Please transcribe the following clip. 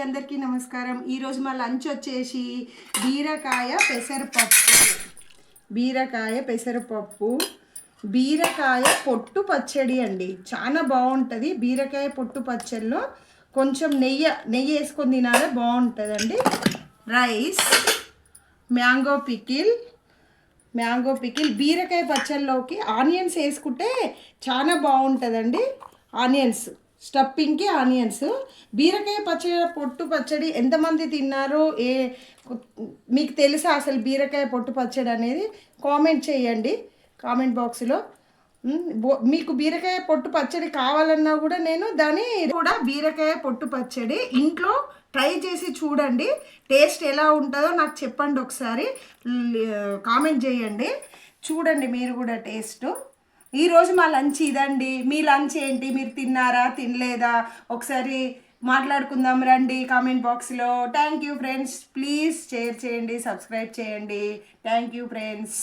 అందరికీ నమస్కారం. ఈరోజు మా లంచ్ వచ్చేసి బీరకాయ పెసరపప్పు, బీరకాయ పొట్టు పచ్చడి అండి. చాలా బాగుంటుంది. బీరకాయ పొట్టు పచ్చడిలో కొంచెం నెయ్యి వేసుకొని తినాలి, బాగుంటుందండి. Rice, mango pickle. బీరకాయ పచ్చడిలోకి ఆనియన్స్ వేసుకుంటే చాలా బాగుంటుందండి. ఆనియన్స్ స్టఫింగ్కి ఆనియన్స్. బీరకాయ పొట్టు పచ్చడి ఎంతమంది తిన్నారో మీకు తెలుసా అసలు బీరకాయ పొట్టు పచ్చడి అనేది? కామెంట్ చేయండి కామెంట్ బాక్స్లో. మీకు బీరకాయ పొట్టు పచ్చడి కావాలన్నా కూడా నేను బీరకాయ పొట్టు పచ్చడి ఇంట్లో ట్రై చేసి చూడండి. టేస్ట్ ఎలా ఉంటుందో నాకు చెప్పండి, ఒకసారి కామెంట్ చేయండి. చూడండి మీరు కూడా టేస్ట్. ఈరోజు మా లంచ్ ఇదండి. మీ లంచ్ ఏంటి? మీరు తిన్నారా, తినలేదా? ఒకసారి మాట్లాడుకుందాం రండి కామెంట్ బాక్స్లో. Thank you friends. Please share చేయండి, సబ్స్క్రైబ్ చేయండి. Thank you friends.